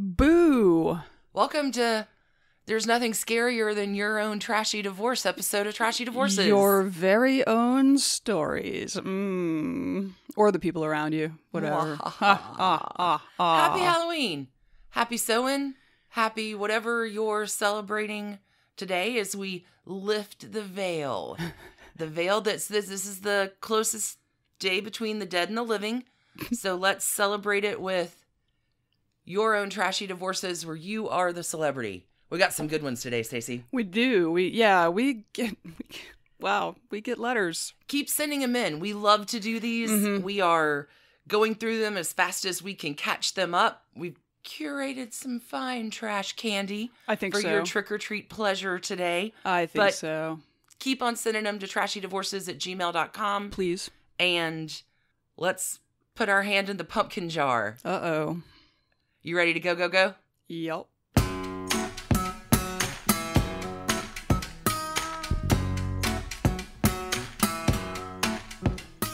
Boo! Welcome to There's Nothing Scarier Than Your Own Trashy Divorce episode of Trashy Divorces. Your very own stories. Or the people around you. Whatever. Happy Halloween. Happy Samhain. Happy whatever you're celebrating today as we lift the veil. The veil this is the closest day between the dead and the living. So let's celebrate it with your own trashy divorces where you are the celebrity. We got some good ones today, Stacey. We do. We get letters. Keep sending them in. We love to do these. Mm-hmm. We are going through them as fast as we can catch them up. We've curated some fine trash candy I think for so. your trick-or-treat pleasure today. I think so. Keep on sending them to trashydivorces@gmail.com. Please. And let's put our hand in the pumpkin jar. Uh-oh. You ready to go? Yep.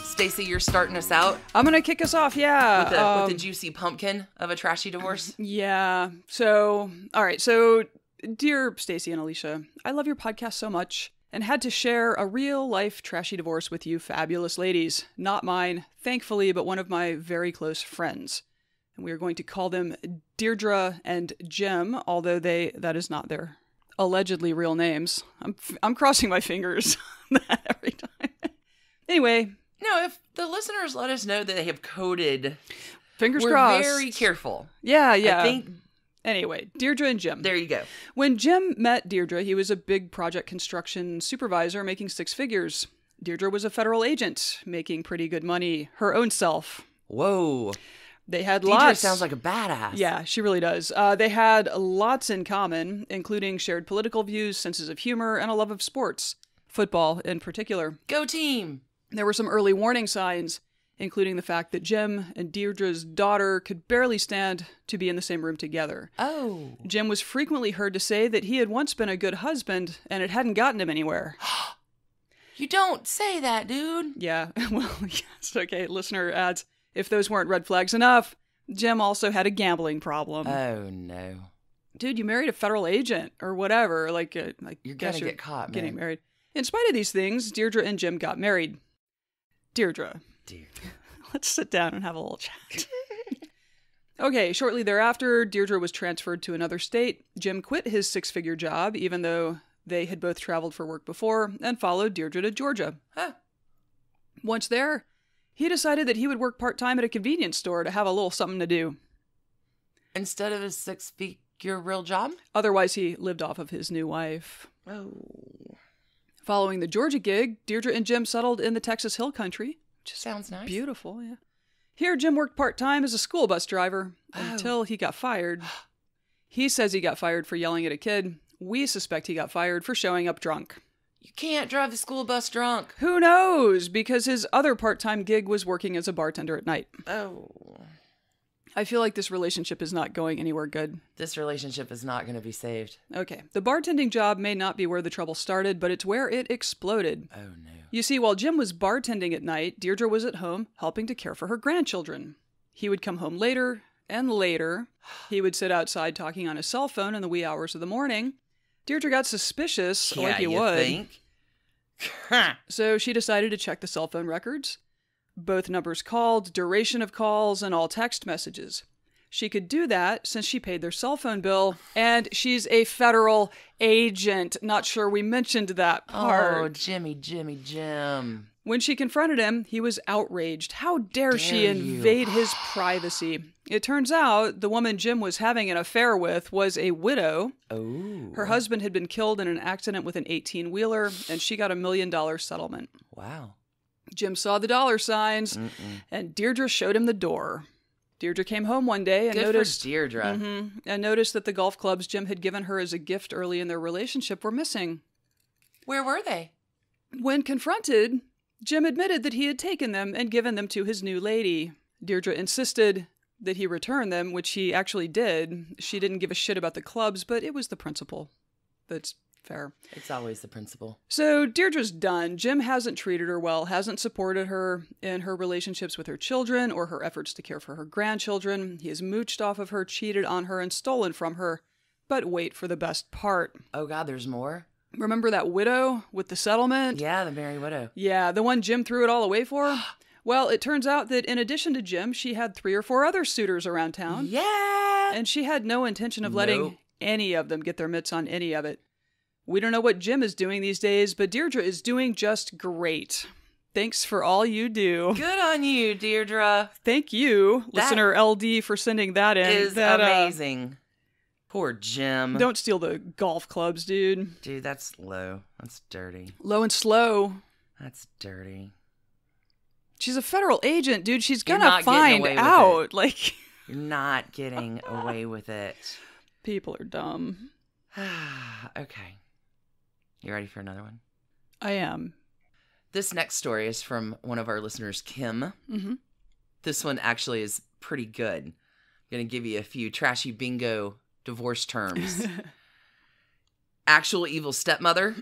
Stacey, you're starting us out I'm going to kick us off, yeah. with the juicy pumpkin of a trashy divorce. Yeah. So, all right. So, dear Stacey and Alicia, I love your podcast so much and had to share a real-life trashy divorce with you fabulous ladies. Not mine, thankfully, but one of my very close friends. And we are going to call them Deirdre and Jim, although that is not their allegedly real names. I'm crossing my fingers on that every time. Anyway. No, if the listeners let us know that they have coded, Fingers we're crossed. very careful. Yeah. I think. Anyway, Deirdre and Jim. There you go. When Jim met Deirdre, he was a big project construction supervisor making six figures. Deirdre was a federal agent making pretty good money her own self. Whoa. They had Deirdre lots. sounds like a badass. Yeah, she really does. They had lots in common, including shared political views, senses of humor, and a love of sports. Football in particular. Go team. There were some early warning signs, including the fact that Jim and Deirdre's daughter could barely stand to be in the same room together. Oh. Jim was frequently heard to say that he had once been a good husband and it hadn't gotten him anywhere. You don't say that, dude. Yeah, well, yes, okay, listener adds, if those weren't red flags enough, Jim also had a gambling problem. Oh, no. Dude, you married a federal agent or whatever, like You're gonna get caught, man. Getting married. In spite of these things, Deirdre and Jim got married. Deirdre. Let's sit down and have a little chat. Okay, shortly thereafter, Deirdre was transferred to another state. Jim quit his six-figure job, even though they had both traveled for work before, and followed Deirdre to Georgia. Huh. Once there, he decided that he would work part-time at a convenience store to have a little something to do. Instead of his six-figure real job? Otherwise, he lived off of his new wife. Oh. Following the Georgia gig, Deirdre and Jim settled in the Texas Hill Country. Which sounds nice. Beautiful, yeah. Here, Jim worked part-time as a school bus driver until he got fired. He says he got fired for yelling at a kid. We suspect he got fired for showing up drunk. You can't drive the school bus drunk. Who knows? Because his other part-time gig was working as a bartender at night. Oh. I feel like this relationship is not going anywhere good. This relationship is not going to be saved. Okay, the bartending job may not be where the trouble started, but it's where it exploded. Oh, no. You see, while Jim was bartending at night, Deirdre was at home helping to care for her grandchildren. He would come home later and later. He would sit outside talking on his cell phone in the wee hours of the morning. Deirdre got suspicious, like you would. Think? So she decided to check the cell phone records. Both numbers called, duration of calls, and all text messages. She could do that since she paid their cell phone bill, and she's a federal agent. Not sure we mentioned that part. Oh, Jim. When she confronted him, he was outraged. How dare she invade his privacy? It turns out the woman Jim was having an affair with was a widow. Oh. Her husband had been killed in an accident with an 18-wheeler, and she got $1 million settlement. Wow. Jim saw the dollar signs, and Deirdre showed him the door. Deirdre came home one day and noticed Deirdre. And noticed that the golf clubs Jim had given her as a gift early in their relationship were missing. Where were they? When confronted, Jim admitted that he had taken them and given them to his new lady. Deirdre insisted that he return them, which he actually did. She didn't give a shit about the clubs, but it was the principle that's Fair. It's always the principal. So Deirdre's done. Jim hasn't treated her well, hasn't supported her in her relationships with her children or her efforts to care for her grandchildren. He has mooched off of her, cheated on her, and stolen from her. But wait for the best part. Oh, God, there's more? Remember that widow with the settlement? Yeah, the Merry Widow. Yeah, the one Jim threw it all away for? Well, it turns out that in addition to Jim, she had 3 or 4 other suitors around town. Yeah! And she had no intention of letting any of them get their mitts on any of it. We don't know what Jim is doing these days, but Deirdre is doing just great. Thanks for all you do. Good on you, Deirdre. Thank you, listener LD, for sending that in. Is amazing. Poor Jim. Don't steal the golf clubs, dude. Dude, that's low. That's dirty. Low and slow. That's dirty. She's a federal agent, dude. She's gonna find out. Like, you're not getting away with it. People are dumb. Okay. You ready for another one? I am. This next story is from one of our listeners, Kim. Mm-hmm. This one actually is pretty good. I'm going to give you a few trashy bingo divorce terms. Actual evil stepmother.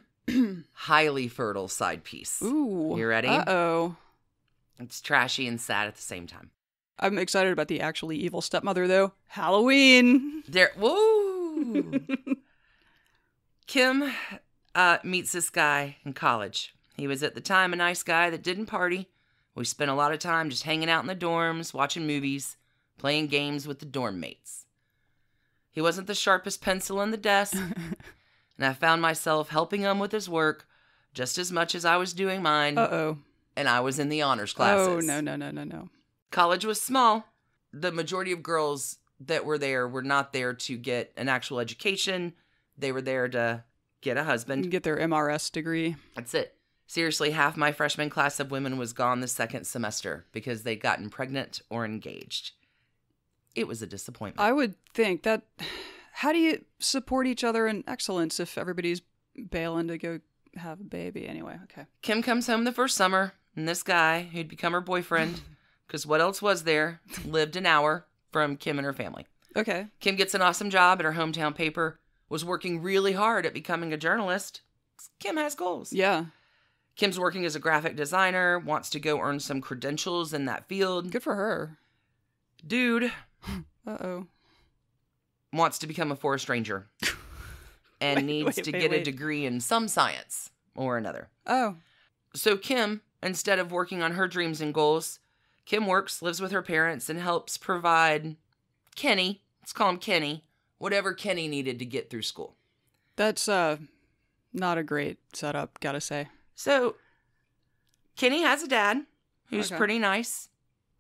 Highly fertile side piece. Ooh. You ready? Uh-oh. It's trashy and sad at the same time. I'm excited about the actually evil stepmother, though. Halloween. Woo! Kim meets this guy in college. He was at the time a nice guy that didn't party. We spent a lot of time just hanging out in the dorms, watching movies, playing games with the dorm mates. He wasn't the sharpest pencil in the desk, and I found myself helping him with his work just as much as I was doing mine. Uh-oh. And I was in the honors classes. Oh, no. College was small. The majority of girls that were there were not there to get an actual education. They were there to get a husband. Get their MRS degree. That's it. Seriously, half my freshman class of women was gone the second semester because they'd gotten pregnant or engaged. It was a disappointment. I would think that... How do you support each other in excellence if everybody's bailing to go have a baby? Anyway, okay. Kim comes home the first summer, and this guy, who'd become her boyfriend, because what else was there, lived an hour from Kim and her family. Okay. Kim gets an awesome job at her hometown paper, was working really hard at becoming a journalist. Kim has goals. Yeah. Kim's working as a graphic designer, wants to go earn some credentials in that field. Good for her. Dude. Uh-oh. Wants to become a forest ranger. And needs to get a degree in some science or another. Oh. So Kim, instead of working on her dreams and goals, Kim works, lives with her parents, and helps provide Kenny, let's call him Kenny, whatever Kenny needed to get through school. That's not a great setup, gotta say. So Kenny has a dad who's pretty nice.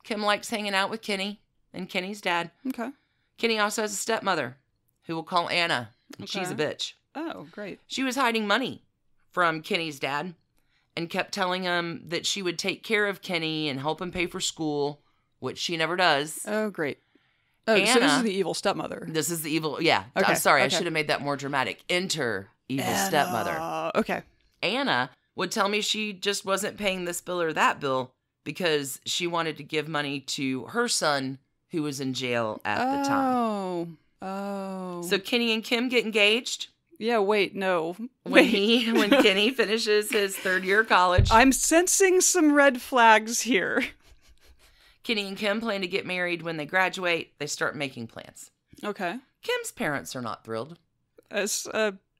Kim likes hanging out with Kenny and Kenny's dad. Okay. Kenny also has a stepmother who we'll call Anna. And she's a bitch. Oh, great. She was hiding money from Kenny's dad and kept telling him that she would take care of Kenny and help him pay for school, which she never does. Oh, great. Oh, Anna, so this is the evil stepmother. This is the evil, yeah. Okay, I'm sorry, I should have made that more dramatic. Enter evil stepmother. Okay. Anna would tell me she just wasn't paying this bill or that bill because she wanted to give money to her son who was in jail at the time. Oh. So Kenny and Kim get engaged. Yeah, wait, no. When Kenny finishes his third year of college. I'm sensing some red flags here. Kenny and Kim plan to get married when they graduate. They start making plans. Okay. Kim's parents are not thrilled.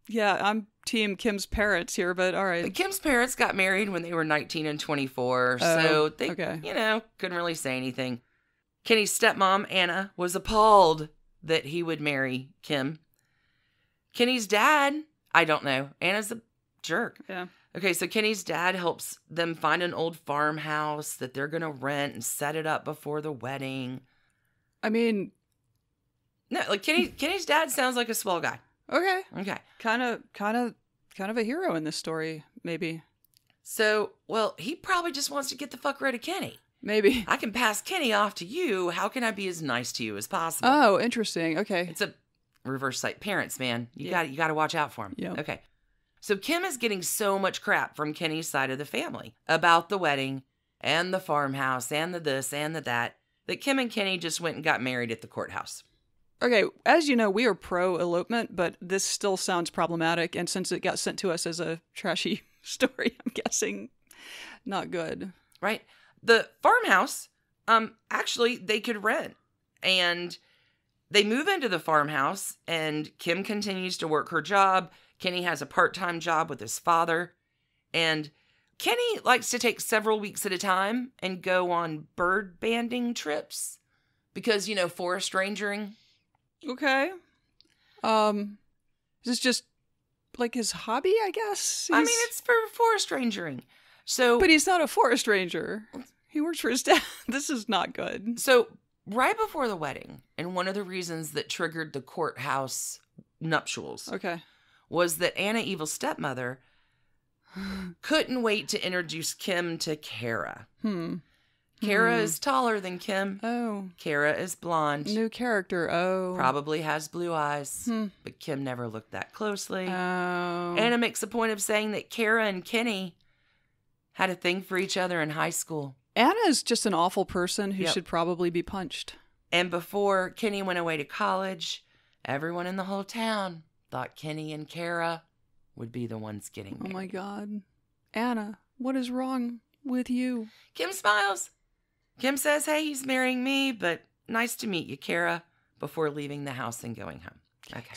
Yeah, I'm team Kim's parents here, but all right. But Kim's parents got married when they were 19 and 24, so they, couldn't really say anything. Kenny's stepmom, Anna, was appalled that he would marry Kim. Kenny's dad, I don't know. Anna's a jerk. Yeah. Okay, so Kenny's dad helps them find an old farmhouse that they're going to rent and set it up before the wedding. I mean... No, like Kenny's dad sounds like a swell guy. Okay. Okay. Kind of a hero in this story, maybe. So, well, he probably just wants to get the fuck rid of Kenny. Maybe. I can pass Kenny off to you. How can I be as nice to you as possible? Oh, interesting. Okay. It's a reverse psych. Parents, man. You got to watch out for him. Yeah. Okay. So Kim is getting so much crap from Kenny's side of the family about the wedding and the farmhouse and the this and the that Kim and Kenny just went and got married at the courthouse. Okay, as you know, we are pro-elopement, but this still sounds problematic, and since it got sent to us as a trashy story, I'm guessing not good. Right. The farmhouse, actually, they could rent. And they move into the farmhouse, and Kim continues to work her job. Kenny has a part-time job with his father. And Kenny likes to take several weeks at a time and go on bird banding trips. Because, forest rangering. Okay. Is this just like his hobby, I guess? I mean, it's for forest rangering. So, but he's not a forest ranger. He works for his dad. This is not good. So, right before the wedding, and one of the reasons that triggered the courthouse nuptials was that Anna, Evil's stepmother, couldn't wait to introduce Kim to Kara. Kara is taller than Kim. Oh. Kara is blonde. New character. Oh. Probably has blue eyes. But Kim never looked that closely. Oh. Anna makes a point of saying that Kara and Kenny had a thing for each other in high school. Anna is just an awful person who should probably be punched. And before Kenny went away to college, everyone in the whole town thought Kenny and Kara would be the ones getting married. Oh my God. Anna, what is wrong with you? Kim smiles. Kim says, hey, he's marrying me, but nice to meet you, Kara, before leaving the house and going home. Okay.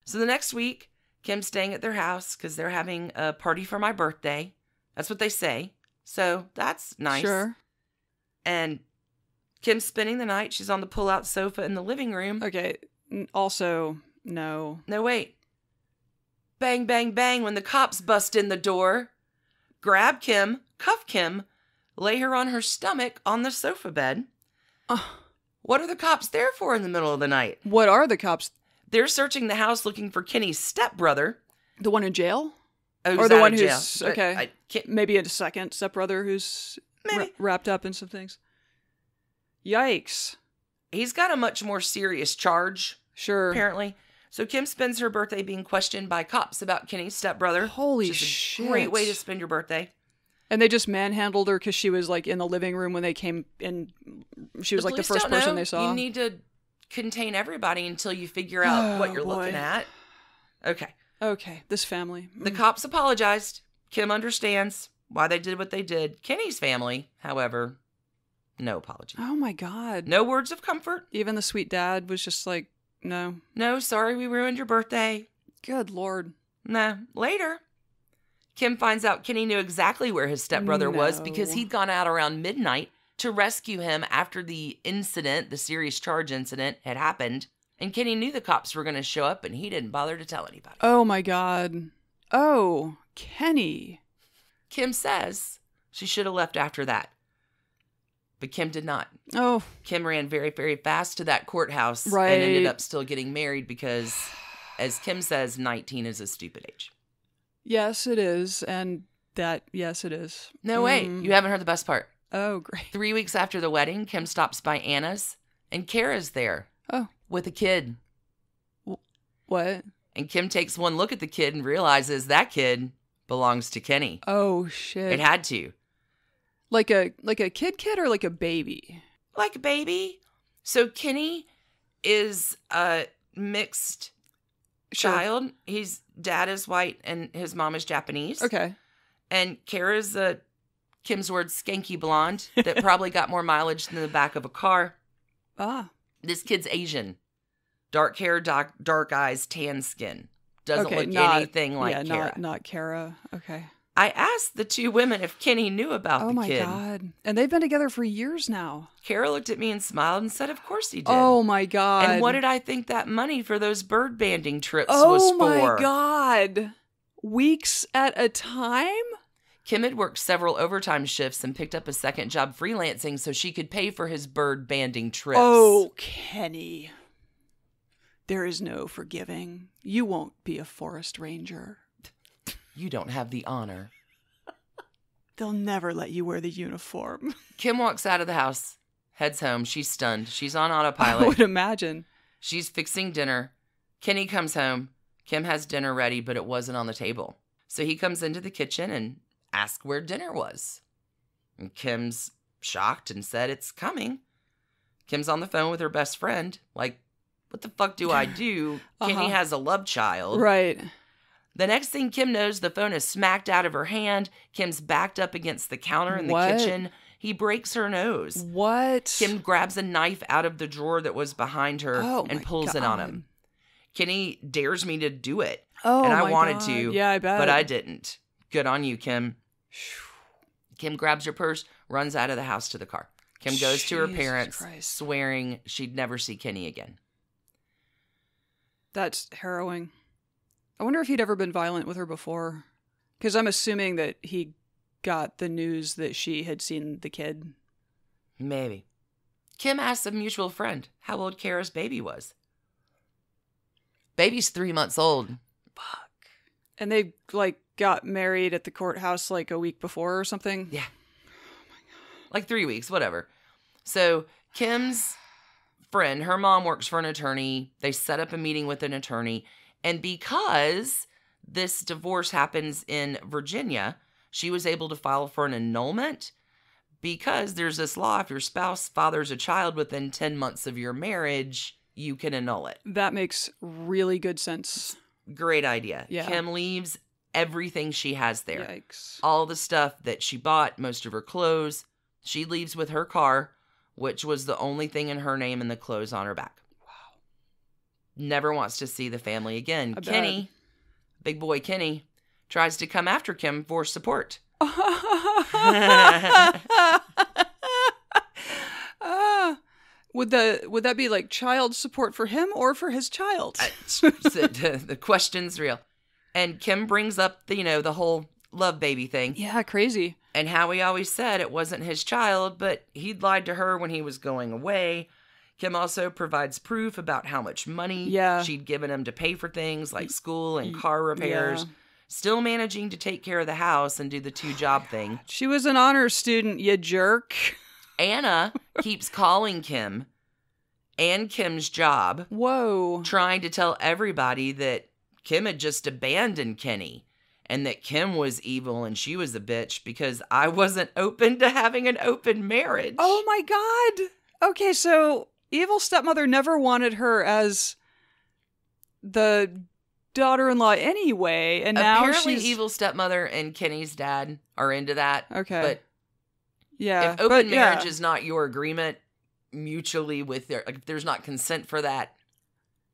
So the next week, Kim's staying at their house because they're having a party for my birthday. That's what they say. So that's nice. Sure. And Kim's spending the night. She's on the pull-out sofa in the living room. Okay. Also, no. No, wait. Bang, bang, bang when the cops bust in the door. Grab Kim, cuff Kim, lay her on her stomach on the sofa bed. What are the cops there for in the middle of the night? What are the cops? They're searching the house looking for Kenny's stepbrother. The one in jail? Oh, or the one jail. who's, okay. Maybe a second stepbrother who's wrapped up in some things. Yikes. He's got a much more serious charge. Sure. Apparently. So Kim spends her birthday being questioned by cops about Kenny's stepbrother. Holy shit. Great way to spend your birthday. And they just manhandled her because she was like in the living room when they came in. She was like the first person they saw. You need to contain everybody until you figure out what you're looking at. Okay, this family. The cops apologized. Kim understands why they did what they did. Kenny's family, however, no apology. Oh my God. No words of comfort. Even the sweet dad was just like, no. No, sorry we ruined your birthday. Good Lord. Nah, later. Kim finds out Kenny knew exactly where his stepbrother was because he'd gone out around midnight to rescue him after the incident, the serious charge incident, had happened. And Kenny knew the cops were going to show up, and he didn't bother to tell anybody. Oh, my God. Oh, Kenny. Kim says she should have left after that. But Kim did not. Oh. Kim ran very, very fast to that courthouse and ended up still getting married because, as Kim says, 19 is a stupid age. Yes, it is. And yes, it is. No, wait. You haven't heard the best part. Oh, great. 3 weeks after the wedding, Kim stops by Anna's, and Kara's there. Oh. With a kid. What? And Kim takes one look at the kid and realizes that kid belongs to Kenny. Oh, shit. It had to. Like a kid or like a baby? Like a baby. So Kenny is a mixed child. His dad is white and his mom is Japanese. Okay. And Kara's a, Kim's word, skanky blonde that probably got more mileage than the back of a car. Ah. This kid's Asian. Dark hair, dark eyes, tan skin. Doesn't look anything like Kara. Not Kara. Okay. I asked the two women if Kenny knew about the kid. Oh my God. And they've been together for years now. Kara looked at me and smiled and said, of course he did. Oh my God. And what did I think that money for those bird banding trips was for? Oh my God. Weeks at a time? Kim had worked several overtime shifts and picked up a second job freelancing so she could pay for his bird banding trips. Oh, Kenny. There is no forgiving. You won't be a forest ranger. You don't have the honor. They'll never let you wear the uniform. Kim walks out of the house, heads home. She's stunned. She's on autopilot. I would imagine. She's fixing dinner. Kenny comes home. Kim has dinner ready, but it wasn't on the table. So he comes into the kitchen and asks where dinner was. And Kim's shocked and said it's coming. Kim's on the phone with her best friend, like what the fuck do I do? Kenny has a love child. Right. The next thing Kim knows, the phone is smacked out of her hand. Kim's backed up against the counter in the kitchen. He breaks her nose. What? Kim grabs a knife out of the drawer that was behind her and pulls it on him. Kenny dares me to do it. And I wanted to. Yeah, I bet. But I didn't. Good on you, Kim. Kim grabs her purse, runs out of the house to the car. Kim goes to her parents, swearing she'd never see Kenny again. That's harrowing. I wonder if he'd ever been violent with her before. Because I'm assuming that he got the news that she had seen the kid. Maybe. Kim asked a mutual friend how old Kara's baby was. Baby's 3 months old. Fuck. And they, like, got married at the courthouse, like, a week before or something? Yeah. Oh, my God. Like 3 weeks, whatever. So, Kim's friend, her mom works for an attorney. They set up a meeting with an attorney. And because this divorce happens in Virginia, she was able to file for an annulment because there's this law. If your spouse fathers a child within 10 months of your marriage, you can annul it. That makes really good sense. Great idea. Yeah. Kim leaves everything she has there. Yikes. All the stuff that she bought, most of her clothes. She leaves with her car, which was the only thing in her name and the clothes on her back. Wow. Never wants to see the family again. Kenny, big boy Kenny, tries to come after Kim for support. Would that be like child support for him or for his child? The question's real. And Kim brings up the whole love baby thing. Yeah, crazy. And how he always said it wasn't his child, but he'd lied to her when he was going away. Kim also provides proof about how much money she'd given him to pay for things like school and car repairs. Yeah. Still managing to take care of the house and do the two-job thing. She was an honor student, you jerk. Anna keeps calling Kim and Kim's job. Whoa. Trying to tell everybody that Kim had just abandoned Kenny and that Kim was evil and she was a bitch because I wasn't open to having an open marriage. Oh my God. Okay, so evil stepmother never wanted her as the daughter-in-law anyway, and now apparently she's... evil stepmother and Kenny's dad are into that. Okay. But yeah, if open marriage is not your agreement mutually with if there's not consent for that.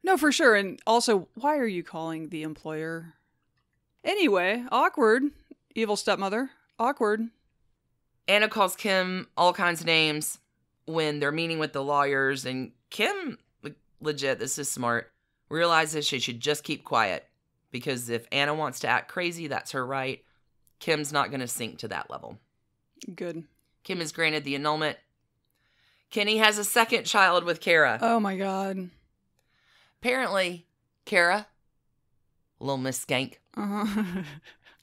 No, for sure. And also, why are you calling the employer? Anyway, awkward. Evil stepmother. Awkward. Anna calls Kim all kinds of names when they're meeting with the lawyers, and Kim, legit, this is smart, realizes she should just keep quiet because if Anna wants to act crazy, that's her right. Kim's not going to sink to that level. Good. Kim is granted the annulment. Kenny has a second child with Kara. Oh my God. Apparently, Kara, little Miss Skank,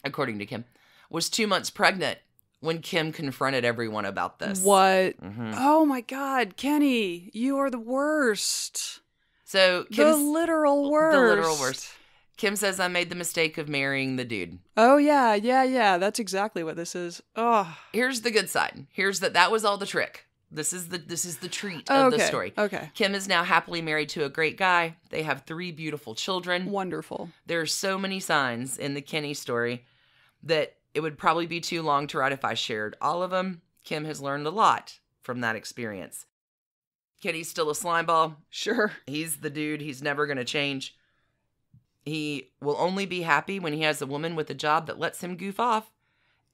according to Kim, was 2 months pregnant when Kim confronted everyone about this. What? Mm-hmm. Oh my God, Kenny, you are the worst. So Kim's the literal worst. Kim says, I made the mistake of marrying the dude. Oh, yeah. That's exactly what this is. Oh. Here's the good side. That was all the trick. This is the treat of the story. Okay. Kim is now happily married to a great guy. They have 3 beautiful children. Wonderful. There are so many signs in the Kenny story that it would probably be too long to write if I shared all of them. Kim has learned a lot from that experience. Kenny's still a slimeball. Sure. He's the dude. He's never going to change. He will only be happy when he has a woman with a job that lets him goof off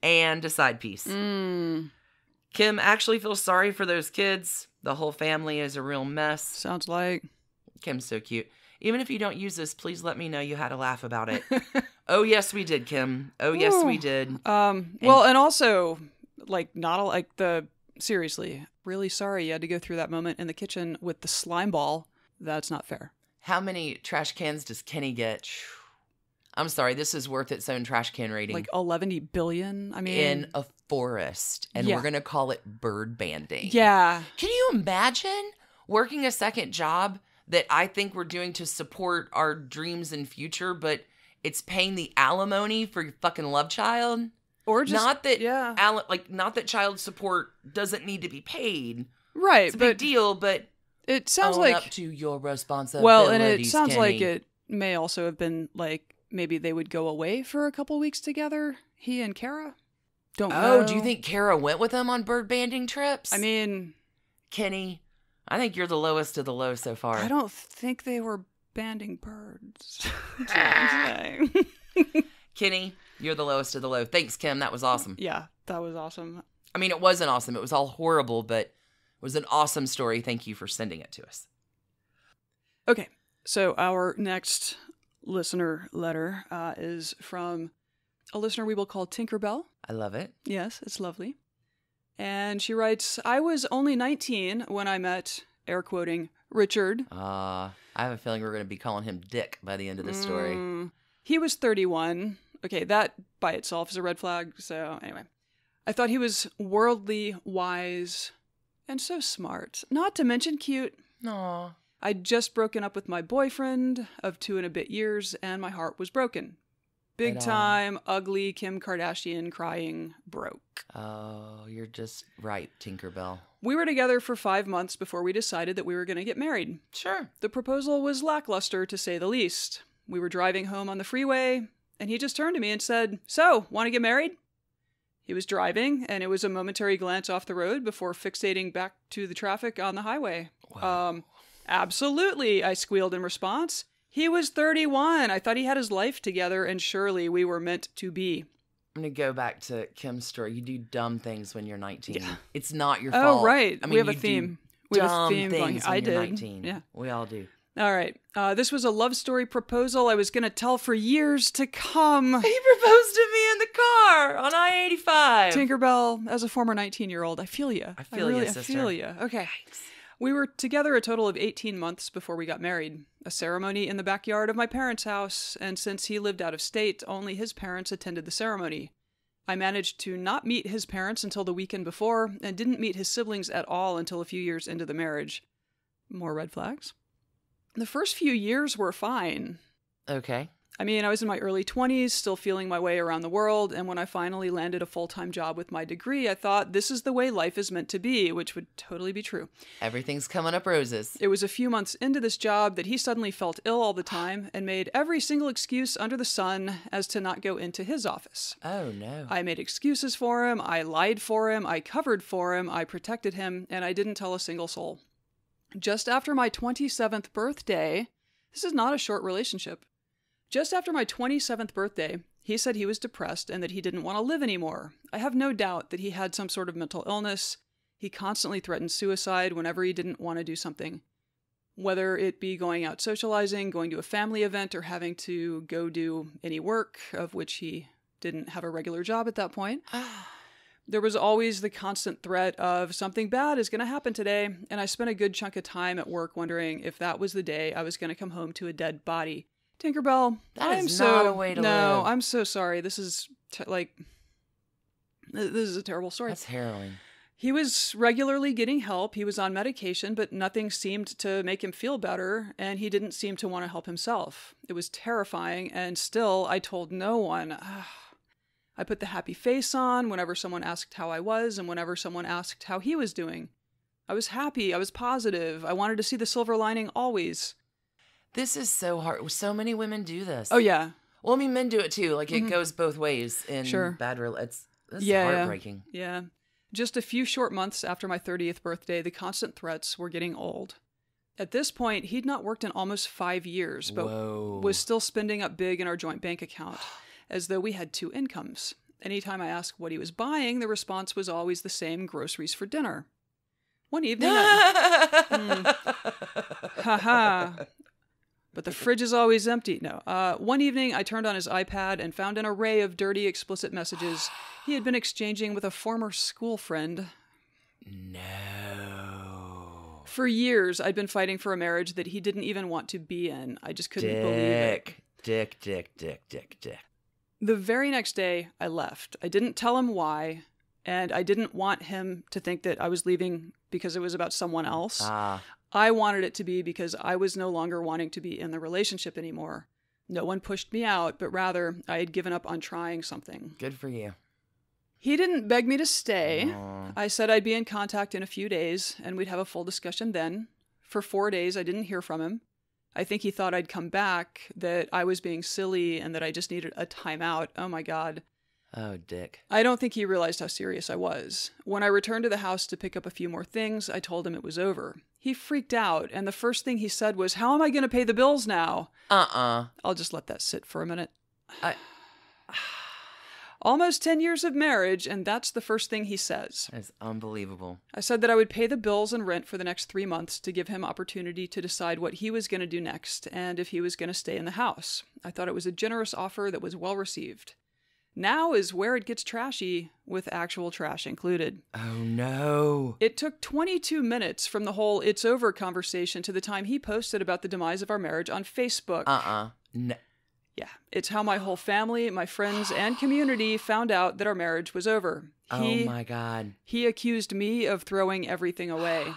and a side piece. Kim actually feels sorry for those kids. The whole family is a real mess. Sounds like. Kim's so cute. Even if you don't use this, please let me know you had a laugh about it. Oh, yes, we did, Kim. Oh, yes, we did. And also, seriously, really sorry you had to go through that moment in the kitchen with the slime ball. That's not fair. How many trash cans does Kenny get? I'm sorry, this is worth its own trash can rating. Like 11 billion? I mean... In a forest. And we're going to call it bird banding. Yeah. Can you imagine working a second job that I think we're doing to support our dreams and future, but it's paying the alimony for your fucking love child? Or just... Not that, not that child support doesn't need to be paid. Right. It's a big deal, but It sounds Own like... up to your responsibilities, Well, and it sounds Kenny. like it may also have been like maybe they would go away for a couple weeks together, he and Kara. Don't know. Oh, do you think Kara went with him on bird banding trips? I mean... Kenny, I think you're the lowest of the low so far. I don't think they were banding birds. That's what I'm saying. Kenny, you're the lowest of the low. Thanks, Kim. That was awesome. Yeah, that was awesome. I mean, it wasn't awesome. It was all horrible, but it was an awesome story. Thank you for sending it to us. Okay, so our next listener letter is from a listener we will call Tinkerbell. I love it. Yes, it's lovely. And she writes, I was only 19 when I met, air quoting, Richard. I have a feeling we're going to be calling him Dick by the end of this story. He was 31. Okay, that by itself is a red flag. So anyway, I thought he was worldly, wise, and so smart. Not to mention cute. Aw. I'd just broken up with my boyfriend of 2 and a bit years, and my heart was broken. Big time, ugly Kim Kardashian crying broke. Oh, you're just right, Tinkerbell. We were together for 5 months before we decided that we were going to get married. Sure. The proposal was lackluster, to say the least. We were driving home on the freeway, and he just turned to me and said, "So, want to get married?" He was driving, and it was a momentary glance off the road before fixating back to the traffic on the highway. Wow. Absolutely, I squealed in response. He was 31. I thought he had his life together, and surely we were meant to be. I'm going to go back to Kim's story. You do dumb things when you're 19. Yeah. It's not your Oh, fault. right. I mean, we have a theme. We have a theme going. I did. 19. Yeah. We all do. All right. This was a love story proposal I was going to tell for years to come. He proposed to me in the car on I-85. Tinkerbell, as a former 19-year-old, I feel you. I feel you, sister. I feel you. Okay. We were together a total of 18 months before we got married. A ceremony in the backyard of my parents' house, and since he lived out of state, only his parents attended the ceremony. I managed to not meet his parents until the weekend before, and didn't meet his siblings at all until a few years into the marriage. More red flags. The first few years were fine. Okay. I mean, I was in my early 20s, still feeling my way around the world, and when I finally landed a full-time job with my degree, I thought this is the way life is meant to be, which would totally be true. Everything's coming up roses. It was a few months into this job that he suddenly felt ill all the time and made every single excuse under the sun as to not go into his office. Oh, no. I made excuses for him, I lied for him, I covered for him, I protected him, and I didn't tell a single soul. Just after my 27th birthday, this is not a short relationship. Just after my 27th birthday, he said he was depressed and that he didn't want to live anymore. I have no doubt that he had some sort of mental illness. He constantly threatened suicide whenever he didn't want to do something. Whether it be going out socializing, going to a family event, or having to go do any work, of which he didn't have a regular job at that point. There was always the constant threat of something bad is going to happen today, and I spent a good chunk of time at work wondering if that was the day I was going to come home to a dead body. Tinkerbell, that is not a way to live. No, I'm so sorry. This is this is a terrible story. That's harrowing. He was regularly getting help. He was on medication, but nothing seemed to make him feel better, and he didn't seem to want to help himself. It was terrifying, and still, I told no one. I put the happy face on whenever someone asked how I was, and whenever someone asked how he was doing. I was happy. I was positive. I wanted to see the silver lining always. This is so hard. So many women do this. Oh, yeah. Well, I mean, men do it too. Like, it goes both ways in bad It's heartbreaking. Yeah. Just a few short months after my 30th birthday, the constant threats were getting old. At this point, he'd not worked in almost 5 years, but was still spending up big in our joint bank account, as though we had 2 incomes. Anytime I asked what he was buying, the response was always the same: groceries for dinner. One evening, but the fridge is always empty. No. One evening, I turned on his iPad and found an array of dirty, explicit messages he had been exchanging with a former school friend. No. For years, I'd been fighting for a marriage that he didn't even want to be in. I just couldn't believe it. Dick. The very next day, I left. I didn't tell him why, and I didn't want him to think that I was leaving because it was about someone else. I wanted it to be because I was no longer wanting to be in the relationship anymore. No one pushed me out, but rather I had given up on trying something. Good for you. He didn't beg me to stay. I said I'd be in contact in a few days, and we'd have a full discussion then. For 4 days, I didn't hear from him. I think he thought I'd come back, that I was being silly, and that I just needed a timeout. Oh my God. Oh, dick. I don't think he realized how serious I was. When I returned to the house to pick up a few more things, I told him it was over. He freaked out, and the first thing he said was, "How am I going to pay the bills now?" I'll just let that sit for a minute. Almost 10 years of marriage, and that's the first thing he says. That's unbelievable. I said that I would pay the bills and rent for the next 3 months to give him opportunity to decide what he was going to do next and if he was going to stay in the house. I thought it was a generous offer that was well received. Now is where it gets trashy, with actual trash included. Oh, no. It took 22 minutes from the whole "it's over" conversation to the time he posted about the demise of our marriage on Facebook. No. Yeah, it's how my whole family, my friends, and community found out that our marriage was over. Oh, my God. He accused me of throwing everything away.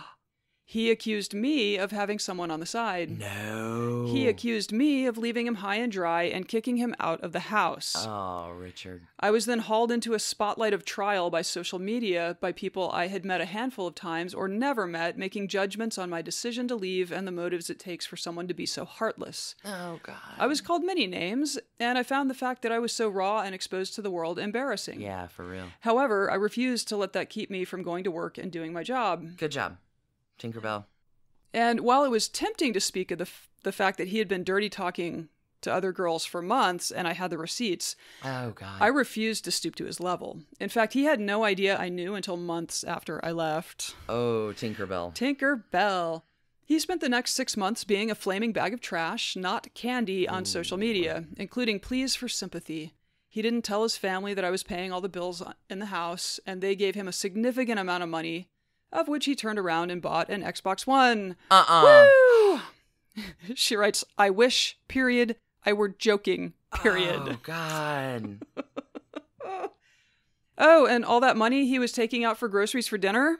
He accused me of having someone on the side. No. He accused me of leaving him high and dry and kicking him out of the house. Oh, Richard. I was then hauled into a spotlight of trial by social media, by people I had met a handful of times or never met, making judgments on my decision to leave and the motives it takes for someone to be so heartless. Oh, God. I was called many names, and I found the fact that I was so raw and exposed to the world embarrassing. Yeah, for real. However, I refused to let that keep me from going to work and doing my job. Good job, Tinkerbell. And while it was tempting to speak of the fact that he had been dirty talking to other girls for months and I had the receipts, oh, God, I refused to stoop to his level. In fact, he had no idea I knew until months after I left. Oh, Tinkerbell. Tinkerbell. He spent the next 6 months being a flaming bag of trash, not candy, on social media, including pleas for sympathy. He didn't tell his family that I was paying all the bills in the house, and they gave him a significant amount of money, of which he turned around and bought an Xbox One. Woo! She writes, "I wish, period, I were joking, period." Oh, God. Oh, and all that money he was taking out for groceries for dinner?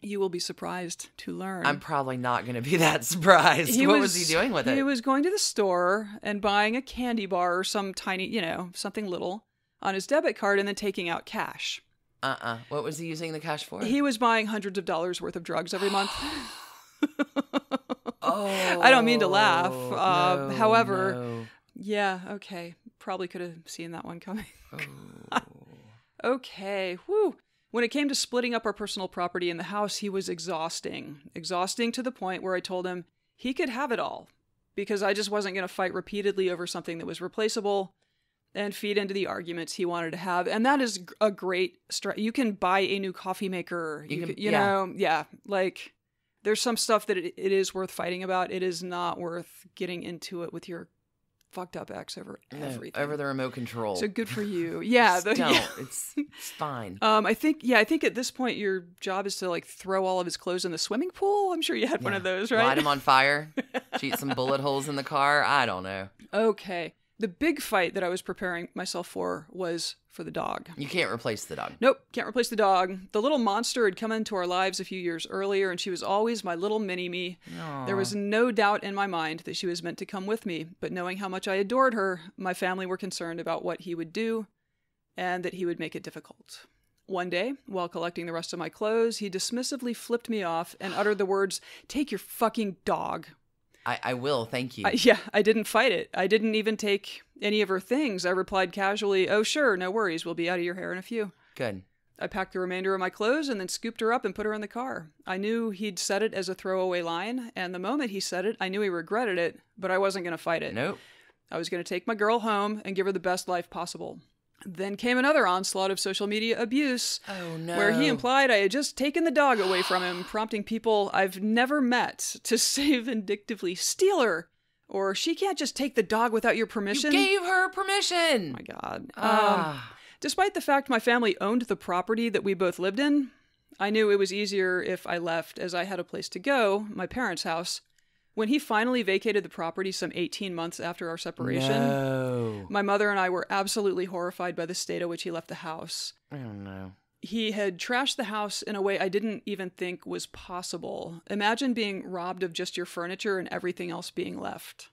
You will be surprised to learn. I'm probably not going to be that surprised. What was he doing with it? He was going to the store and buying a candy bar or some tiny, something little on his debit card and then taking out cash. What was he using the cash for? He was buying hundreds of dollars worth of drugs every month. Oh. I don't mean to laugh. However, no. Yeah, okay. Probably could have seen that one coming. Oh. Okay, whew. When it came to splitting up our personal property in the house, he was exhausting. Exhausting to the point where I told him he could have it all, because I just wasn't going to fight repeatedly over something that was replaceable and feed into the arguments he wanted to have. And that is a great you can buy a new coffee maker. You know, like there's some stuff that it is worth fighting about. It is not worth getting into it with your fucked up ex over everything. Over the remote control. So good for you. Yeah. It's fine. I think at this point your job is to like throw all of his clothes in the swimming pool. I'm sure you had one of those, right? Light him on fire. Shoot some bullet holes in the car. I don't know. Okay. The big fight that I was preparing myself for was for the dog. You can't replace the dog. Nope, can't replace the dog. The little monster had come into our lives a few years earlier, and she was always my little mini-me. Aww. There was no doubt in my mind that she was meant to come with me, but knowing how much I adored her, my family were concerned about what he would do, and that he would make it difficult. One day, while collecting the rest of my clothes, he dismissively flipped me off and uttered the words, "Take your fucking dog." I will, thank you. I didn't fight it. I didn't even take any of her things. I replied casually, "Oh, sure, no worries. We'll be out of your hair in a few." Good. I packed the remainder of my clothes and then scooped her up and put her in the car. I knew he'd said it as a throwaway line, and the moment he said it, I knew he regretted it, but I wasn't going to fight it. Nope. I was going to take my girl home and give her the best life possible. Then came another onslaught of social media abuse, oh, no. where he implied I had just taken the dog away from him, prompting people I've never met to say vindictively, "Steal her," or "She can't just take the dog without your permission." You gave her permission. Oh my God. Despite the fact my family owned the property that we both lived in, I knew it was easier if I left, as I had a place to go, my parents' house. When he finally vacated the property some 18 months after our separation, my mother and I were absolutely horrified by the state at which he left the house. Oh, no. He had trashed the house in a way I didn't even think was possible. Imagine being robbed of just your furniture and everything else being left.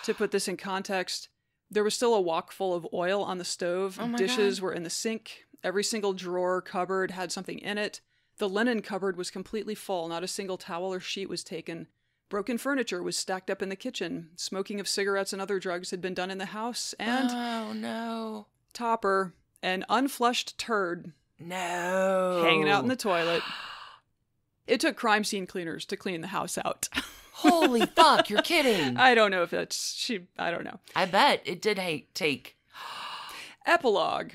To put this in context, there was still a wok full of oil on the stove. Oh my Dishes God. were in the sink. Every single drawer, cupboard had something in it. The linen cupboard was completely full. Not a single towel or sheet was taken. Broken furniture was stacked up in the kitchen. Smoking of cigarettes and other drugs had been done in the house. And... oh, no. Topper, an unflushed turd. No. Hanging out in the toilet. It took crime scene cleaners to clean the house out. Holy fuck, you're kidding. I don't know if I don't know. I bet it did take. Epilogue.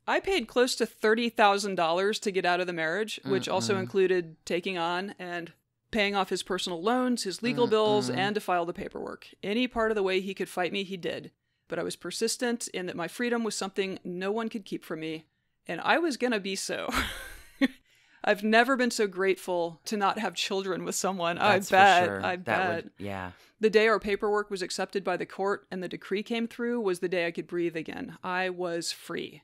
I paid close to $30,000 to get out of the marriage, which also included taking on and paying off his personal loans, his legal bills, and to file the paperwork. Any part of the way he could fight me, he did. But I was persistent in that my freedom was something no one could keep from me, and I was gonna be so. I've never been so grateful to not have children with someone. That's I bet. For sure. I bet. Yeah. The day our paperwork was accepted by the court and the decree came through was the day I could breathe again. I was free.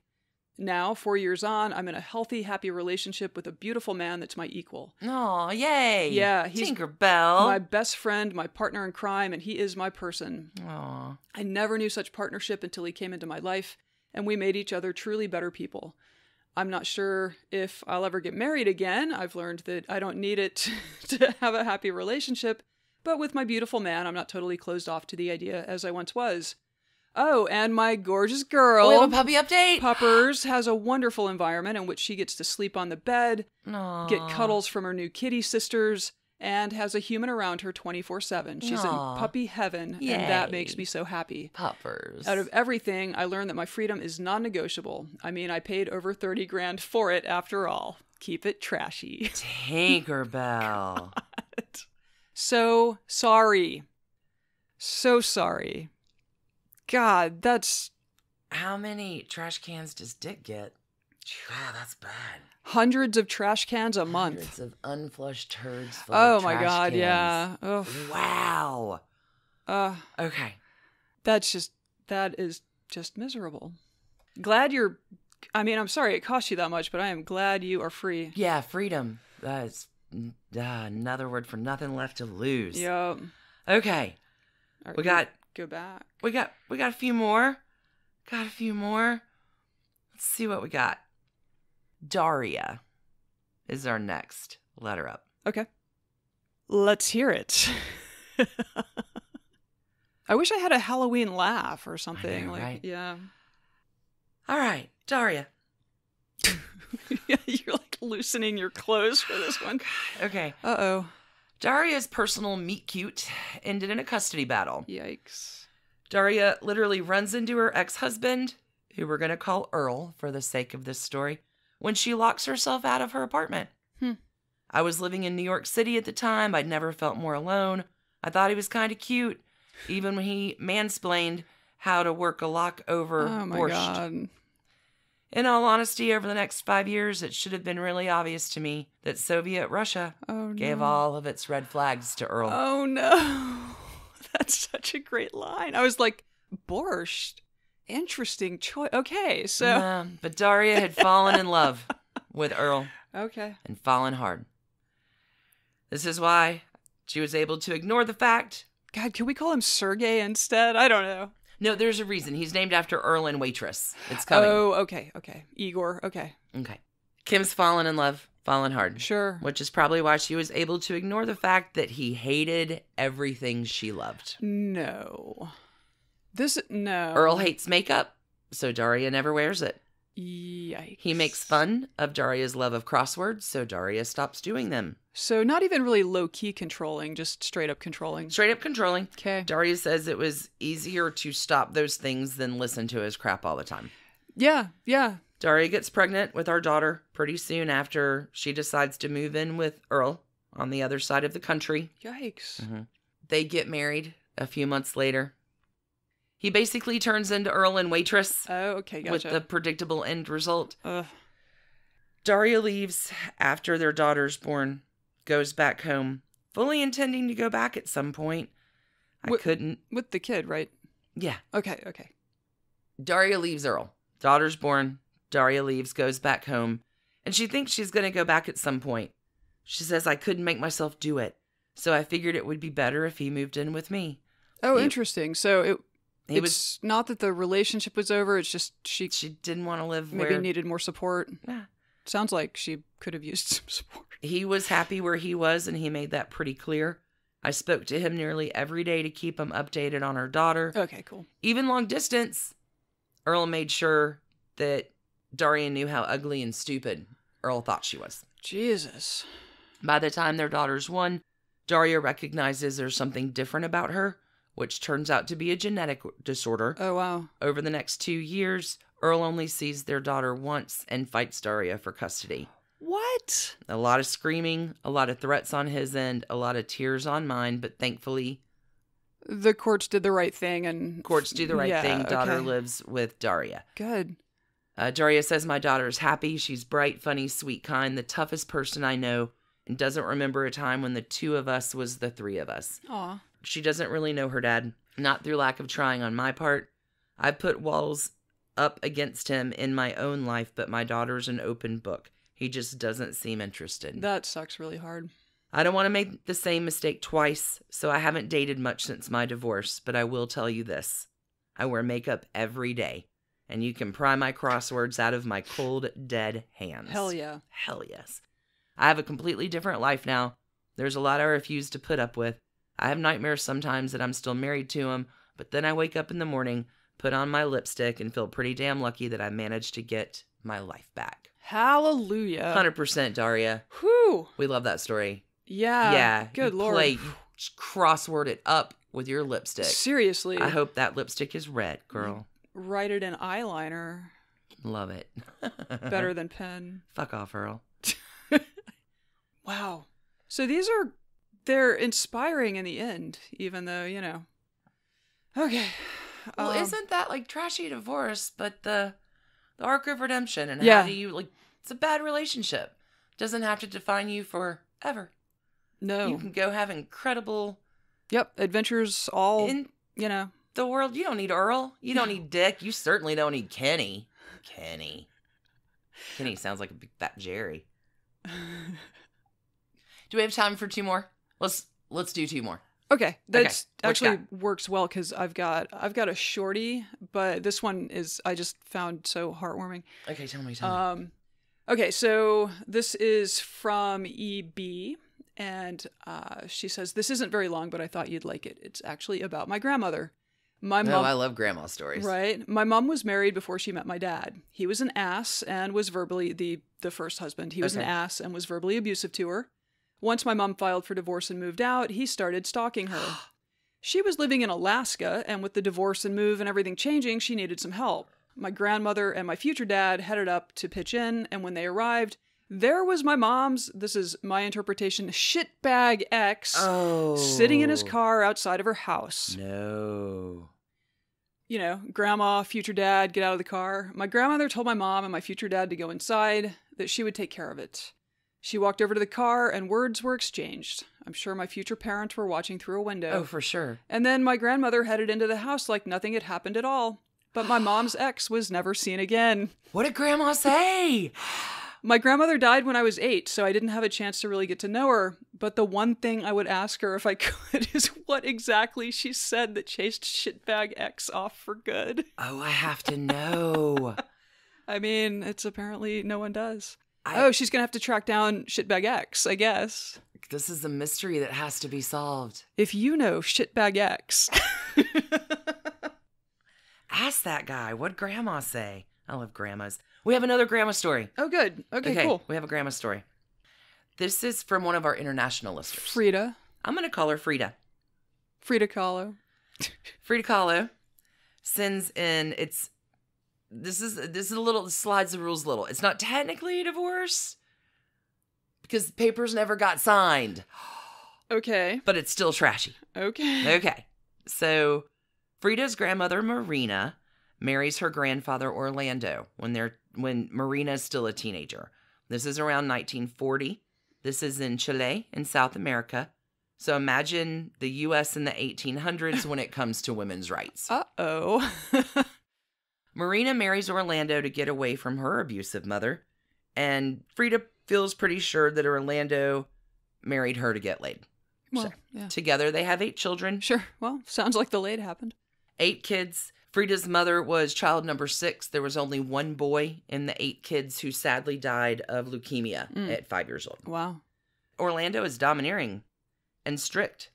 Now, 4 years on, I'm in a healthy, happy relationship with a beautiful man that's my equal. Oh, yay. Yeah, he's Tinkerbell. my best friend, my partner in crime, and he is my person. Aw. I never knew such partnership until he came into my life, and we made each other truly better people. I'm not sure if I'll ever get married again. I've learned that I don't need it to have a happy relationship, but with my beautiful man, I'm not totally closed off to the idea as I once was. Oh, and my gorgeous girl, We have a puppy update. Puppers, has a wonderful environment in which she gets to sleep on the bed, Aww. get cuddles from her new kitty sisters, and has a human around her 24/7. She's Aw. in puppy heaven, Yay. and that makes me so happy. Puppers. Out of everything, I learned that my freedom is non-negotiable. I mean, I paid over $30,000 for it after all. Keep it trashy. Tinkerbell. So sorry. So sorry. God, that's... How many trash cans does Dick get? God, that's bad. Hundreds of trash cans a month. Hundreds of unflushed turds full Oh of my trash God, cans. yeah. Ugh. Wow. Okay. That is just miserable. Glad you're... I mean, I'm sorry it cost you that much, but I am glad you are free. Yeah, freedom. That's another word for nothing left to lose. Yep. Okay. All right, We got go back. we got a few more. Got a few more. Let's see what we got. Daria is our next letter up. Okay. Let's hear it. I wish I had a Halloween laugh or something. I know, right? Yeah. All right, Daria. You're like loosening your clothes for this one. Okay. Uh-oh. Daria's personal meet cute ended in a custody battle. Yikes. Daria literally runs into her ex-husband, who we're going to call Earl for the sake of this story, when she locks herself out of her apartment. I was living in New York City at the time. I'd never felt more alone. I thought he was kind of cute, even when he mansplained how to work a lock over Oh my borscht. God. In all honesty, over the next 5 years, it should have been really obvious to me that Soviet Russia gave all of its red flags to Earl. Oh no. That's such a great line. I was like, borscht. Interesting choice. Okay, so. Yeah, but Daria had fallen in love with Earl. Okay. And fallen hard. This is why she was able to ignore the fact. God, can we call him Sergey instead? I don't know. No, there's a reason. He's named after Earl and Waitress. It's coming. Oh, okay. Igor, okay. Okay. Kim's fallen in love, fallen hard. Sure. Which is probably why she was able to ignore the fact that he hated everything she loved. No. No. Earl hates makeup, so Daria never wears it. Yikes. He makes fun of Daria's love of crosswords, so Daria stops doing them. So not even really low-key controlling, just straight up controlling. Straight up controlling. Okay. Daria says it was easier to stop those things than listen to his crap all the time. Yeah. Daria gets pregnant with our daughter pretty soon after she decides to move in with Earl on the other side of the country. Yikes. Mm-hmm. They get married a few months later. He basically turns into Earl and Waitress. Oh, okay, gotcha. With the predictable end result. Ugh. Daria leaves after their daughter's born, goes back home, fully intending to go back at some point. I couldn't. With the kid, right? Yeah. Okay. Daria leaves Earl. Daughter's born. Daria leaves, goes back home. And she thinks she's going to go back at some point. She says, I couldn't make myself do it. So I figured it would be better if he moved in with me. Oh, interesting. So it's not that the relationship was over. It's just she didn't want to live maybe needed more support. Yeah. Sounds like she could have used some support. He was happy where he was, and he made that pretty clear. I spoke to him nearly every day to keep him updated on our daughter. Okay, cool. Even long distance, Earl made sure that Daria knew how ugly and stupid Earl thought she was. Jesus. By the time their daughter's 1, Daria recognizes there's something different about her, which turns out to be a genetic disorder. Oh, wow. Over the next 2 years, Earl only sees their daughter once and fights Daria for custody. What? A lot of screaming, a lot of threats on his end, a lot of tears on mine, but thankfully... The courts did the right thing and... Courts do the right thing. Daughter okay. lives with Daria. Good. Daria says my daughter's happy. She's bright, funny, sweet, kind, the toughest person I know, and doesn't remember a time when the 2 of us was the 3 of us. Aw. She doesn't really know her dad, not through lack of trying on my part. I've put walls up against him in my own life, but my daughter's an open book. He just doesn't seem interested. That sucks really hard. I don't want to make the same mistake twice, so I haven't dated much since my divorce, but I will tell you this. I wear makeup every day, and you can pry my crosswords out of my cold, dead hands. Hell yeah. Hell yes. I have a completely different life now. There's a lot I refuse to put up with. I have nightmares sometimes that I'm still married to him, but then I wake up in the morning, put on my lipstick, and feel pretty damn lucky that I managed to get my life back. Hallelujah. 100% Daria. Whew. We love that story. Yeah. Yeah. Good Lord. You crossword it up with your lipstick. Seriously. I hope that lipstick is red, girl. Write it in eyeliner. Love it. Better than pen. Fuck off, Earl. Wow. So they're inspiring in the end, even though, Okay. Well, isn't that like trashy divorce, but the arc of redemption and yeah. how do you, it's a bad relationship. Doesn't have to define you forever. No. You can go have incredible... Yep, adventures all, in the world. You don't need Earl. You don't need Dick. You certainly don't need Kenny. Kenny sounds like a big fat Jerry. Do we have time for 2 more? Let's do 2 more. Okay, that's Okay. actually works well because I've got a shorty, but this one I just found so heartwarming. Okay, tell me. Okay, so this is from EB, and she says, this isn't very long, but I thought you'd like it. It's actually about my grandmother. My mom, I love grandma stories. Right? My mom was married before she met my dad. He was an ass and was verbally, the first husband, he was an ass and was verbally abusive to her. Once my mom filed for divorce and moved out, he started stalking her. She was living in Alaska, and with the divorce and move and everything changing, she needed some help. My grandmother and my future dad headed up to pitch in, and when they arrived, there was my mom's, this is my interpretation, shitbag ex sitting in his car outside of her house. No. Grandma, future dad, get out of the car. My grandmother told my mom and my future dad to go inside, that she would take care of it. She walked over to the car and words were exchanged. I'm sure my future parents were watching through a window. Oh, for sure. And then my grandmother headed into the house like nothing had happened at all. But my mom's ex was never seen again. What did Grandma say? My grandmother died when I was 8, so I didn't have a chance to really get to know her. But the one thing I would ask her if I could is what exactly she said that chased shitbag ex off for good. Oh, I have to know. I mean, it's apparently no one does. She's going to have to track down shitbag X, I guess. This is a mystery that has to be solved. If you know shitbag X. Ask that guy. What'd Grandma say? I love grandmas. We have another grandma story. Oh, good. Okay, cool. We have a grandma story. This is from one of our international listeners. Frida. I'm going to call her Frida. Frida Kahlo. Frida Kahlo sends in, This is a little, slides the rules a little. It's not technically a divorce because the papers never got signed. Okay. But it's still trashy. Okay. So Frida's grandmother, Marina, marries her grandfather, Orlando, when Marina is still a teenager. This is around 1940. This is in Chile in South America. So imagine the U.S. in the 1800s when it comes to women's rights. Uh-oh. Marina marries Orlando to get away from her abusive mother, and Frida feels pretty sure that Orlando married her to get laid. Well, yeah. Together they have 8 children. Sure. Well, sounds like the laid happened. 8 kids. Frida's mother was child number 6. There was only one boy in the 8 kids who sadly died of leukemia at 5 years old. Wow. Orlando is domineering and strict.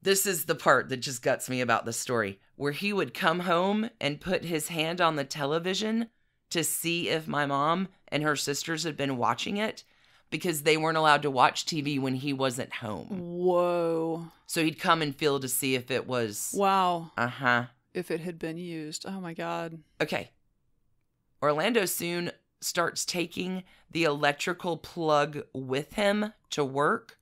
This is the part that just guts me about the story, where he would come home and put his hand on the television to see if my mom and her sisters had been watching it, because they weren't allowed to watch TV when he wasn't home. Whoa. So he'd come and feel to see if it was... Wow. Uh-huh. If it had been used. Oh, my God. Okay. Orlando soon starts taking the electrical plug with him to work,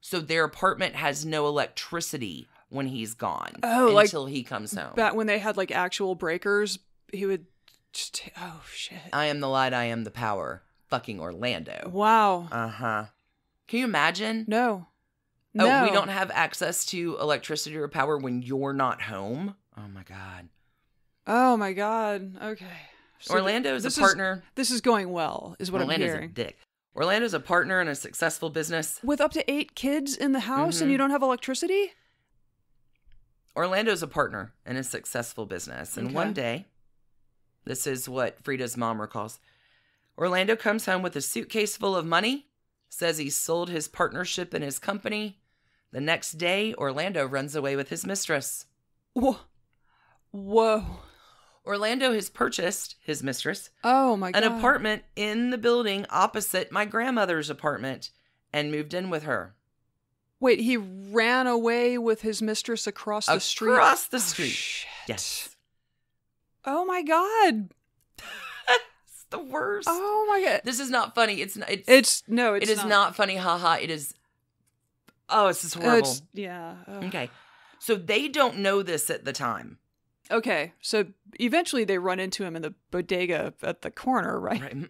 so their apartment has no electricity when he's gone until he comes home. Back when they had, like, actual breakers, he would just... Oh, shit. I am the light, I am the power. Fucking Orlando. Wow. Uh-huh. Can you imagine? No. Oh, we don't have access to electricity or power when you're not home? Oh, my God. Oh, my God. Okay. So Orlando's a partner. This is going well, is what I'm hearing. Orlando's a dick. Orlando's a partner in a successful business. With up to 8 kids in the house and you don't have electricity? Orlando's a partner in a successful business. And one day, this is what Frida's mom recalls, Orlando comes home with a suitcase full of money, says he sold his partnership in his company. The next day, Orlando runs away with his mistress. Whoa. Orlando has purchased, his mistress, oh my God, an apartment in the building opposite my grandmother's apartment and moved in with her. Wait, he ran away with his mistress across the street? Across the street. Shit. Yes. Oh my God. It's the worst. Oh my God. This is not funny. It is not funny. Haha. It is. Oh, this is horrible. Yeah. Okay. So they don't know this at the time. Okay. So eventually they run into him in the bodega at the corner, right?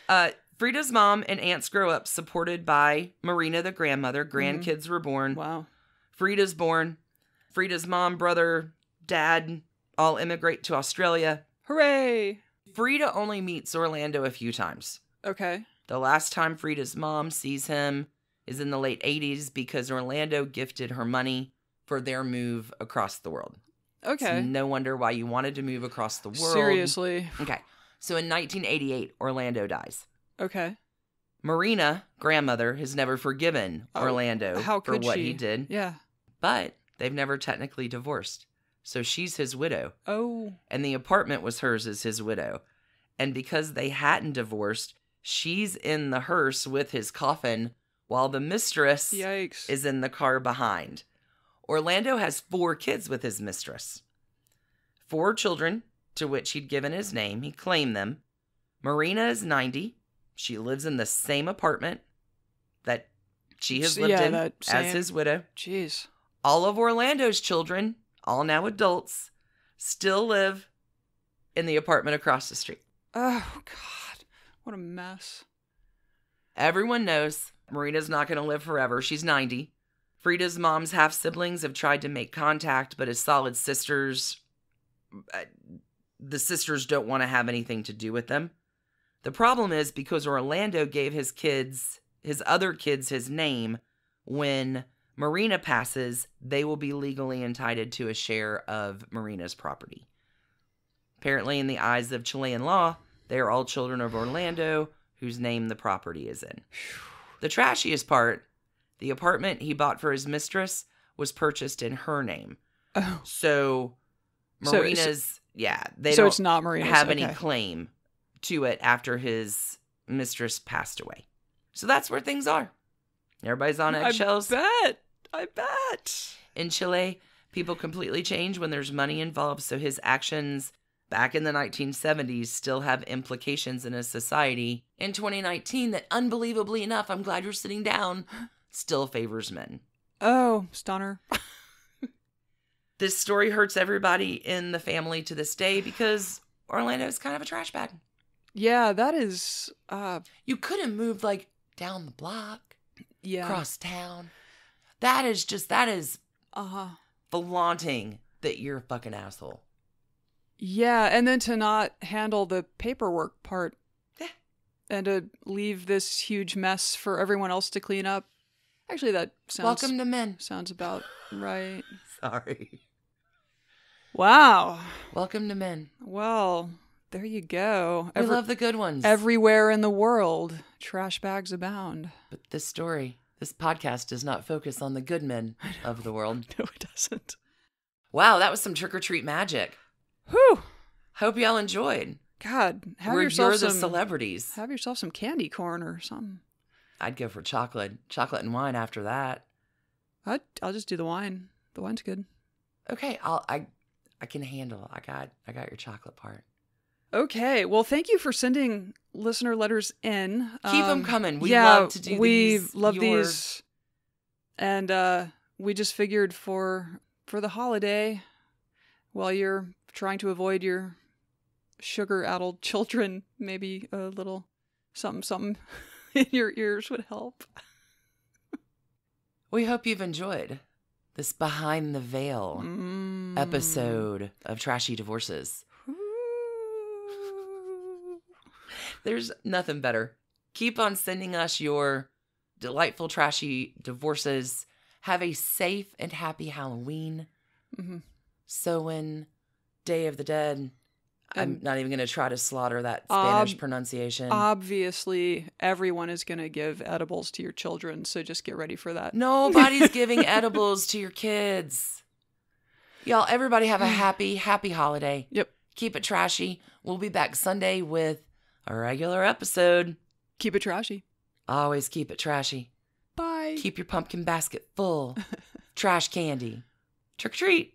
Right. Frida's mom and aunts grow up supported by Marina, the grandmother. Grandkids were born. Wow. Frida's born. Frida's mom, brother, dad all immigrate to Australia. Hooray! Frida only meets Orlando a few times. Okay. The last time Frida's mom sees him is in the late 80s because Orlando gifted her money for their move across the world. Okay. It's no wonder why you wanted to move across the world. Seriously. Okay. So in 1988, Orlando dies. Okay. Marina, grandmother, has never forgiven Orlando for what he did. Yeah. But they've never technically divorced. So she's his widow. Oh. And the apartment was hers as his widow. And because they hadn't divorced, she's in the hearse with his coffin while the mistress is in the car behind. Orlando has 4 kids with his mistress. 4 children, to which he'd given his name. He claimed them. Marina is 90. She lives in the same apartment that she has lived in as his widow. Jeez. All of Orlando's children, all now adults, still live in the apartment across the street. Oh, God. What a mess. Everyone knows Marina's not going to live forever. She's 90. Frida's mom's half-siblings have tried to make contact, but as solid sisters, the sisters don't want to have anything to do with them. The problem is because Orlando gave his other kids his name, when Marina passes, they will be legally entitled to a share of Marina's property. Apparently, in the eyes of Chilean law, they are all children of Orlando, whose name the property is in. The trashiest part, the apartment he bought for his mistress was purchased in her name. Oh. So Marina's, they so don't it's not Marina's, have any claim to it after his mistress passed away. So that's where things are. Everybody's on eggshells. I bet. In Chile, people completely change when there's money involved, so his actions back in the 1970s still have implications in a society in 2019 that, unbelievably enough, I'm glad you're sitting down, still favors men. Oh, stunner. This story hurts everybody in the family to this day because Orlando is kind of a trash bag. Yeah, that is... You could have moved, like, down the block, across town. That is flaunting that you're a fucking asshole. Yeah, and then to not handle the paperwork part. Yeah. And to leave this huge mess for everyone else to clean up. Actually, that sounds... Welcome to men. Sounds about right. Sorry. Wow. Welcome to men. Well, there you go. We love the good ones. Everywhere in the world, trash bags abound. But this podcast does not focus on the good men of the world. No, it doesn't. Wow, that was some trick-or-treat magic. Whew. Hope y'all enjoyed. God, you're the celebrities. Have yourself some candy corn or something. I'd go for chocolate and wine after that. I'll just do the wine. The wine's good. Okay, I can handle. I got your chocolate part. Okay, well, thank you for sending listener letters in. Keep them coming. We love to do these. We love these, and we just figured for the holiday, while you're trying to avoid your sugar-addled children, maybe a little something in your ears would help. We hope you've enjoyed this Behind the Veil episode of Trashy Divorces. There's nothing better. Keep on sending us your delightful trashy divorces. Have a safe and happy Halloween. Samhain, Day of the Dead. I'm not even going to try to slaughter that Spanish pronunciation. Obviously, everyone is going to give edibles to your children, so just get ready for that. Nobody's giving edibles to your kids. Y'all, everybody have a happy holiday. Yep. Keep it trashy. We'll be back Sunday with a regular episode. Keep it trashy. Always keep it trashy. Bye. Keep your pumpkin basket full. Trash candy. Trick or treat.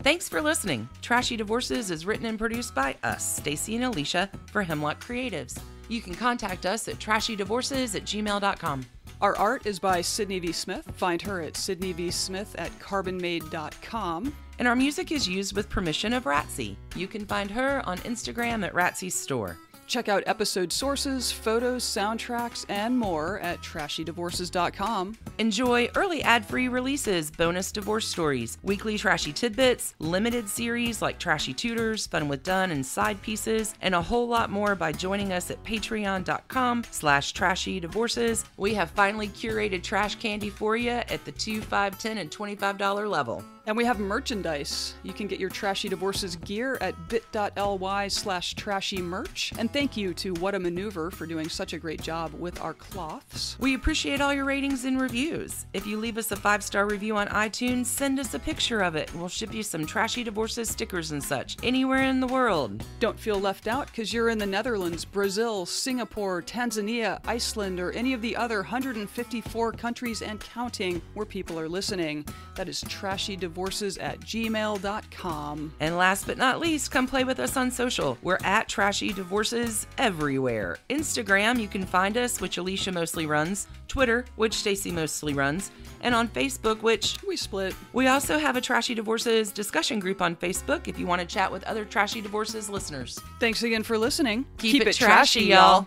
Thanks for listening. Trashy Divorces is written and produced by us, Stacy and Alicia, for Hemlock Creatives. You can contact us at trashydivorces@gmail.com. Our art is by Sydney V. Smith. Find her at sydneyvsmith@carbonmade.com. And our music is used with permission of Ratsy. You can find her on Instagram at Ratsy's Store. Check out episode sources, photos, soundtracks, and more at trashydivorces.com. Enjoy early ad-free releases, bonus divorce stories, weekly trashy tidbits, limited series like Trashy Tutors, Fun with Dunn, and Side Pieces, and a whole lot more by joining us at patreon.com/trashydivorces. We have finally curated trash candy for you at the $2, $5, $10, and $25 level. And we have merchandise. You can get your Trashy Divorces gear at bit.ly/trashymerch. And thank you to What a Maneuver for doing such a great job with our cloths. We appreciate all your ratings and reviews. If you leave us a 5-star review on iTunes, send us a picture of it, and we'll ship you some Trashy Divorces stickers and such anywhere in the world. Don't feel left out because you're in the Netherlands, Brazil, Singapore, Tanzania, Iceland, or any of the other 154 countries and counting where people are listening. That is trashydivorces@gmail.com. And last but not least, come play with us on social. We're at Trashy Divorces everywhere. Instagram, you can find us, which Alicia mostly runs. Twitter, which Stacy mostly runs. And on Facebook, which we split. We also have a Trashy Divorces discussion group on Facebook if you want to chat with other Trashy Divorces listeners. Thanks again for listening. Keep it trashy, y'all.